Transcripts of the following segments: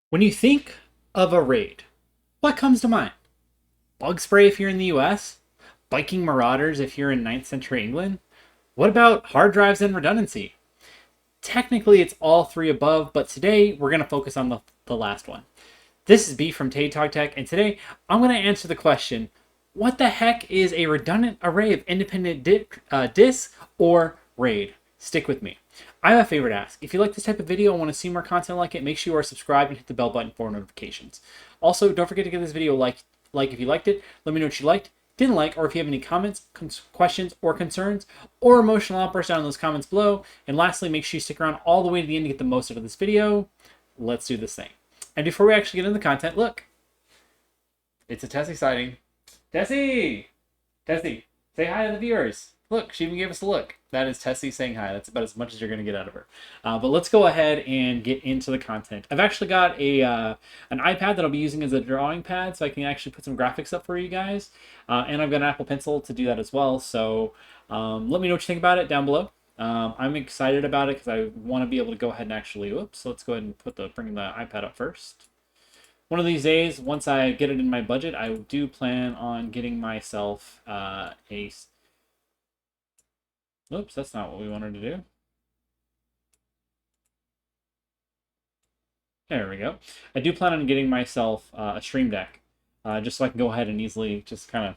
When you think of a raid, what comes to mind? Bug spray if you're in the US? Viking marauders if you're in 9th century England? What about hard drives and redundancy? Technically, it's all three above, but today we're going to focus on the last one. This is B from TatOG Tech, and today I'm going to answer the question, what the heck is a redundant array of independent disks or RAID? Stick with me. I have a favor to ask. If you like this type of video and want to see more content like it, make sure you are subscribed and hit the bell button for notifications. Also, don't forget to give this video a like if you liked it. Let me know what you liked, didn't like, or if you have any comments, questions, or concerns, or emotional outbursts down in those comments below. And lastly, make sure you stick around all the way to the end to get the most out of this video. Let's do this thing. And before we actually get into the content, look, it's a Tessie sighting. Tessie! Tessie, say hi to the viewers. Look, she even gave us a look. That is Tessie saying hi. That's about as much as you're going to get out of her. But let's go ahead and get into the content. I've actually got an iPad that I'll be using as a drawing pad, so I can actually put some graphics up for you guys. And I've got an Apple Pencil to do that as well. So let me know what you think about it down below. I'm excited about it because I want to be able to go ahead and actually, whoops, let's go ahead and bring the iPad up first. One of these days, once I get it in my budget, I do plan on getting myself oops, that's not what we wanted to do. There we go. I do plan on getting myself a Stream Deck, just so I can go ahead and easily just kind of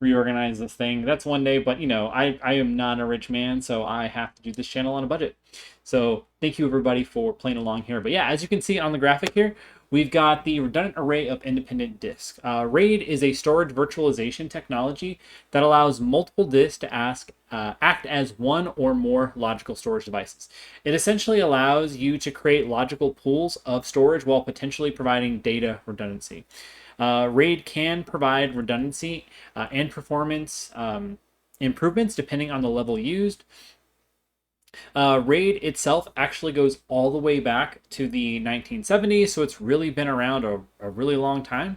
reorganize this thing. That's one day, but you know, I am not a rich man, so I have to do this channel on a budget. So thank you everybody for playing along here. But yeah, as you can see on the graphic here, we've got the redundant array of independent disks. RAID is a storage virtualization technology that allows multiple disks to act as one or more logical storage devices. It essentially allows you to create logical pools of storage while potentially providing data redundancy. RAID can provide redundancy and performance improvements depending on the level used. RAID itself actually goes all the way back to the 1970s, so it's really been around a really long time.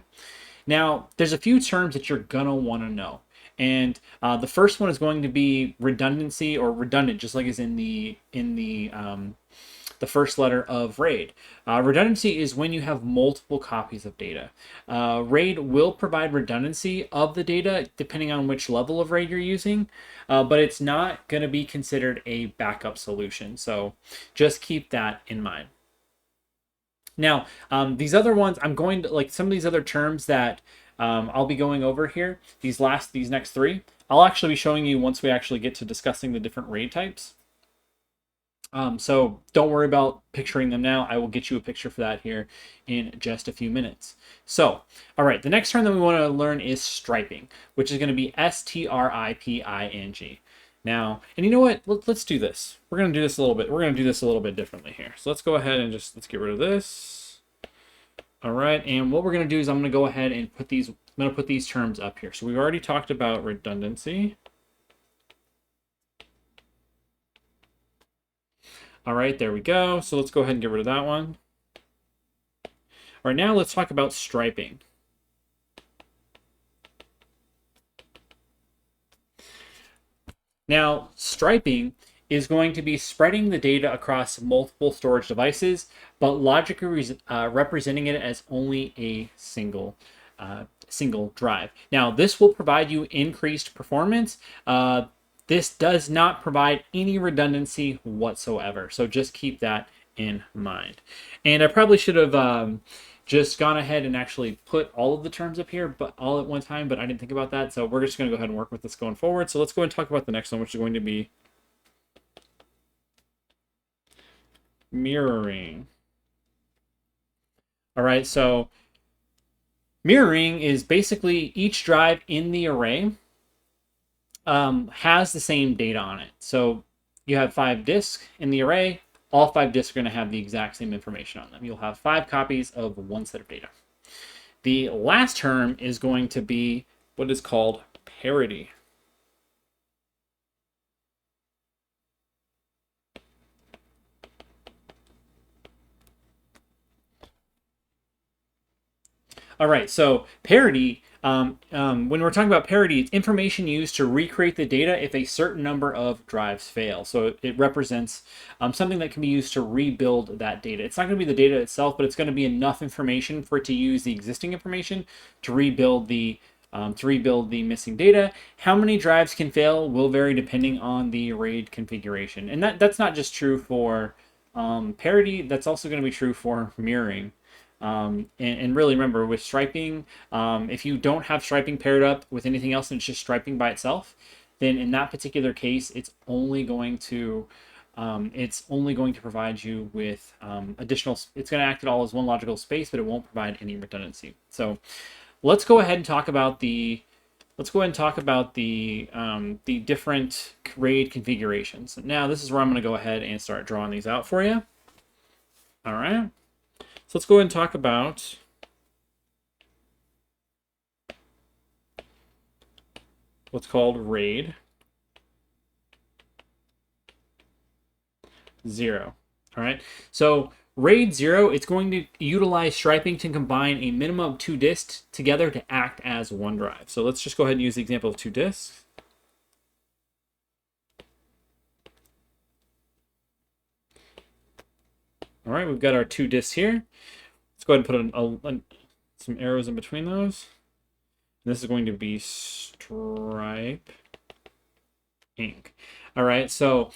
Now, there's a few terms that you're going to want to know. And the first one is going to be redundancy, or redundant, just like is in the first letter of RAID. Redundancy is when you have multiple copies of data. RAID will provide redundancy of the data depending on which level of RAID you're using, but it's not going to be considered a backup solution. So just keep that in mind. Now, these other ones, I'm going to, like some of these other terms that I'll be going over here, these next three, I'll actually be showing you once we actually get to discussing the different RAID types. So don't worry about picturing them now. I will get you a picture for that here in just a few minutes. So, all right, the next term that we want to learn is striping, which is going to be striping. Now, and you know what? Let's do this. We're going to do this a little bit. We're going to do this a little bit differently here. So let's go ahead and let's get rid of this. All right, and what we're going to do is I'm going to go ahead and put these terms up here. So we've already talked about redundancy. All right, there we go. So let's go ahead and get rid of that one. All right, now let's talk about striping. Now, striping is going to be spreading the data across multiple storage devices, but logically representing it as only a single drive. Now, this will provide you increased performance. This does not provide any redundancy whatsoever, so just keep that in mind. And I probably should have just gone ahead and actually put all of the terms up here, but all at one time, but I didn't think about that, so we're just going to go ahead and work with this going forward. So let's go and talk about the next one, which is going to be mirroring. All right, so mirroring is basically each drive in the array has the same data on it. So you have 5 disks in the array. All 5 disks are going to have the exact same information on them. You'll have 5 copies of one set of data. The last term is going to be what is called parity. All right, so parity when we're talking about parity, it's information used to recreate the data if a certain number of drives fail. So it represents something that can be used to rebuild that data. It's not going to be the data itself, but it's going to be enough information for it to use the existing information to rebuild the missing data. How many drives can fail will vary depending on the RAID configuration, and that's not just true for parity. That's also going to be true for mirroring. And really remember with striping, if you don't have striping paired up with anything else and it's just striping by itself, then in that particular case, it's only going to provide you with additional. It's going to act it all as one logical space, but it won't provide any redundancy. So let's go ahead and talk about the different RAID configurations. Now this is where I'm going to go ahead and start drawing these out for you. All right. So let's go ahead and talk about what's called RAID 0. All right. So RAID 0, it's going to utilize striping to combine a minimum of 2 disks together to act as one drive. So let's just go ahead and use the example of 2 disks. All right, we've got our 2 disks here. Let's go ahead and put some arrows in between those. This is going to be stripe ink. All right, so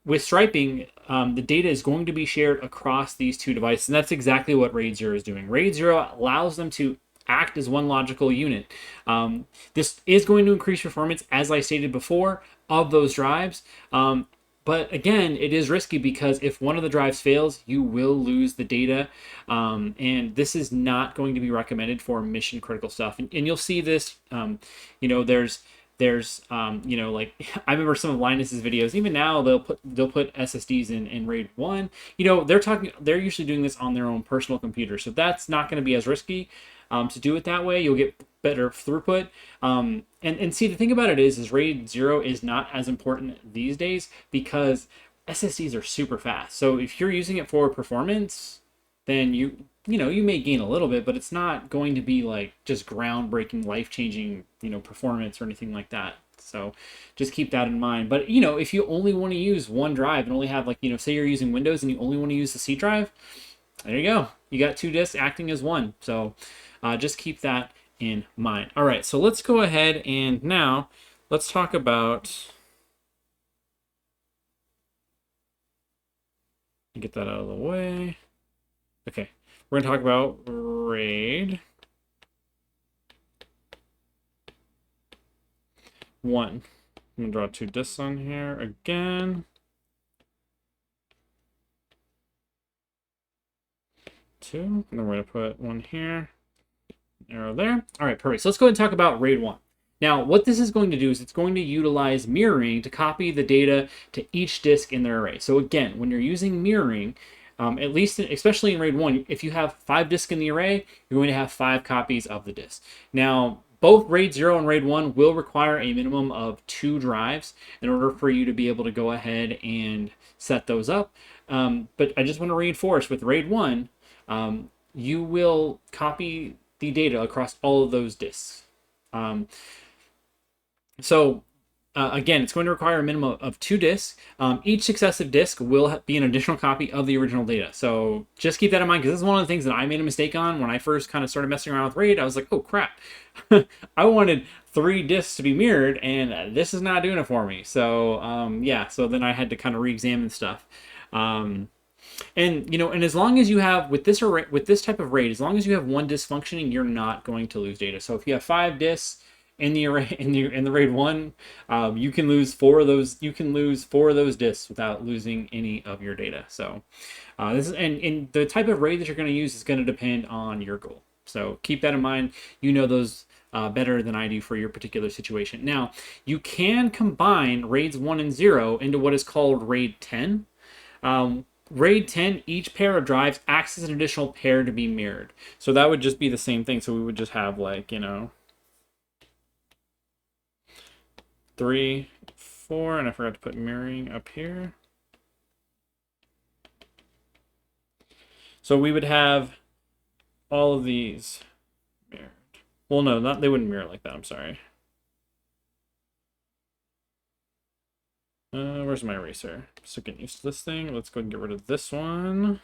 with striping, the data is going to be shared across these 2 devices, and that's exactly what RAID 0 is doing. RAID 0 allows them to act as one logical unit. This is going to increase performance, as I stated before, of those drives. But again, it is risky because if one of the drives fails, you will lose the data. And this is not going to be recommended for mission critical stuff. And you'll see this, there's like I remember some of Linus's videos. Even now they'll put SSDs in RAID 1. They're usually doing this on their own personal computer, so that's not going to be as risky to do it that way. You'll get better throughput. And see, the thing about it is RAID 0 is not as important these days because SSDs are super fast. So if you're using it for performance, then you may gain a little bit, but it's not going to be like just groundbreaking, life-changing, performance or anything like that. So just keep that in mind. But if you only want to use one drive and only have say you're using Windows and you only want to use the C drive, there you go. You got 2 disks acting as one. So just keep that in mind. All right, so let's go ahead and now let's talk about, get that out of the way. Okay, we're going to talk about RAID 1. I'm going to draw 2 disks on here again. 2, and then we're going to put 1 here. Arrow there. All right, perfect. So let's go ahead and talk about RAID 1. Now, what this is going to do is it's going to utilize mirroring to copy the data to each disk in their array. So again, when you're using mirroring, at least, especially in RAID 1, if you have 5 disks in the array, you're going to have 5 copies of the disk. Now, both RAID 0 and RAID 1 will require a minimum of 2 drives in order for you to be able to go ahead and set those up. But I just want to reinforce with RAID 1, you will copy the data across all of those disks. Again, it's going to require a minimum of 2 disks. Each successive disk will be an additional copy of the original data. So just keep that in mind, because this is one of the things that I made a mistake on when I first kind of started messing around with RAID. I was like, oh crap, I wanted 3 disks to be mirrored, and this is not doing it for me. So yeah, so then I had to kind of re-examine stuff. And as long as you have with this type of RAID, as long as you have 1 disk functioning, you're not going to lose data. So if you have 5 disks in the array in the RAID 1, you can lose 4 of those. You can lose 4 of those disks without losing any of your data. So this is and the type of RAID that you're going to use is going to depend on your goal. So keep that in mind. Those better than I do for your particular situation. Now, you can combine RAIDs 1 and 0 into what is called RAID 10. RAID 10, each pair of drives acts as an additional pair to be mirrored. So that would just be the same thing. So we would just have 3, 4, and I forgot to put mirroring up here. So we would have all of these mirrored. Well, no, not they wouldn't mirror like that. I'm sorry. Where's my eraser? So getting used to this thing. Let's go and get rid of this one.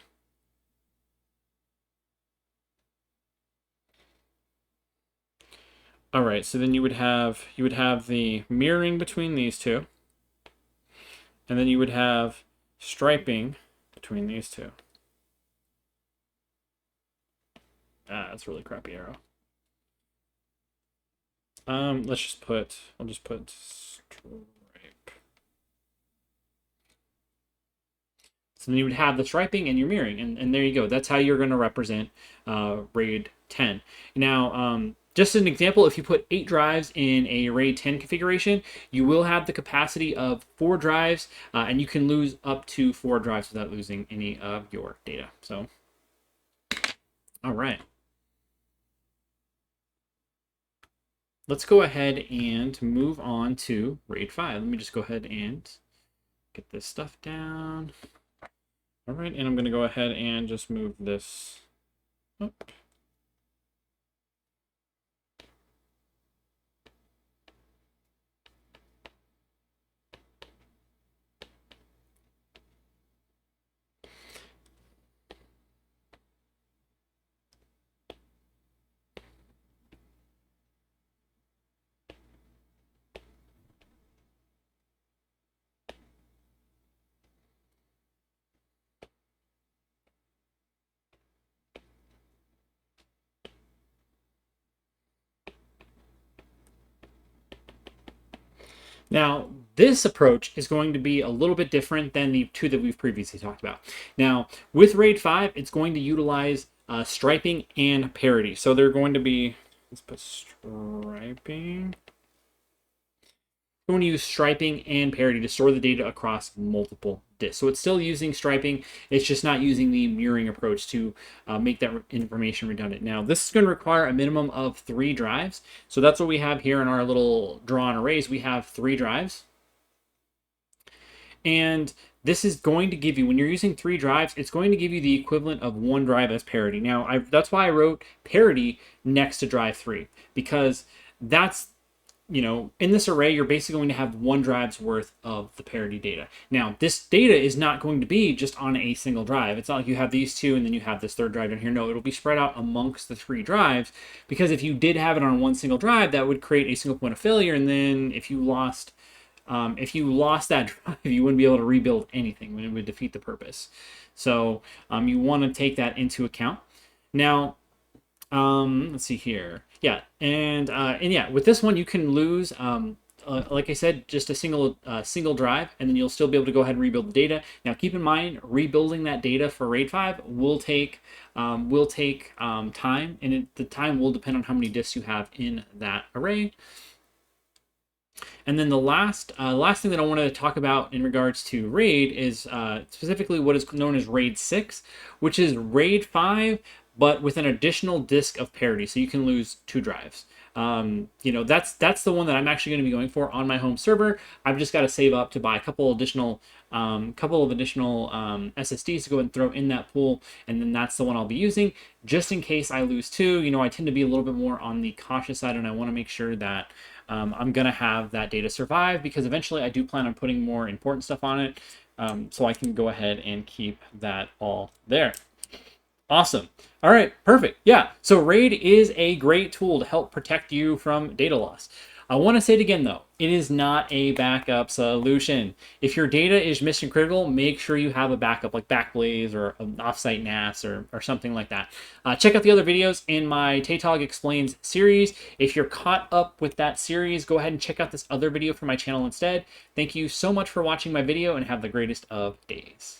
All right, so then you would have the mirroring between these two, and then you would have striping between these two. Ah, that's a really crappy arrow. Let's just put. I'll just put stripe. So then you would have the striping and your mirroring, and there you go. That's how you're going to represent RAID 10. Now, just an example, if you put 8 drives in a RAID 10 configuration, you will have the capacity of 4 drives, and you can lose up to 4 drives without losing any of your data. So, all right. Let's go ahead and move on to RAID 5. Let me just go ahead and get this stuff down. All right, and I'm going to go ahead and just move this up. Now, this approach is going to be a little bit different than the two that we've previously talked about. Now, with RAID 5, it's going to utilize striping and parity. So they're going to be, let's put striping. We're going to use striping and parity to store the data across multiple disks. So it's still using striping, it's just not using the mirroring approach to make that information redundant. Now, this is going to require a minimum of 3 drives. So that's what we have here in our little drawn arrays. We have 3 drives. And this is going to give you, when you're using 3 drives, it's going to give you the equivalent of 1 drive as parity. Now, that's why I wrote parity next to drive 3, because that's, in this array, you're basically going to have 1 drive's worth of the parity data. Now, this data is not going to be just on a single drive. It's not like you have these 2 and then you have this 3rd drive down here. No, it'll be spread out amongst the 3 drives, because if you did have it on one single drive, that would create a single point of failure. And then if you lost that drive, you wouldn't be able to rebuild anything. It would defeat the purpose. So you want to take that into account. Now, let's see here. Yeah, and yeah, with this one you can lose, like I said, just a single drive, and then you'll still be able to go ahead and rebuild the data. Now, keep in mind, rebuilding that data for RAID 5 will take time, and the time will depend on how many disks you have in that array. And then the last thing that I want to talk about in regards to RAID is specifically what is known as RAID 6, which is RAID 5, but with an additional disk of parity, so you can lose 2 drives. That's the one that I'm actually going to be going for on my home server. I've just got to save up to buy a couple of additional SSDs to go and throw in that pool, and then that's the one I'll be using just in case I lose 2. I tend to be a little bit more on the cautious side, and I want to make sure that I'm going to have that data survive, because eventually I do plan on putting more important stuff on it, so I can go ahead and keep that all there. Awesome. All right, perfect. Yeah, so RAID is a great tool to help protect you from data loss. I want to say it again, though. It is not a backup solution. If your data is mission critical, make sure you have a backup like Backblaze or an offsite NAS or something like that. Check out the other videos in my TatOG Explains series. If you're caught up with that series, go ahead and check out this other video from my channel instead. Thank you so much for watching my video, and have the greatest of days.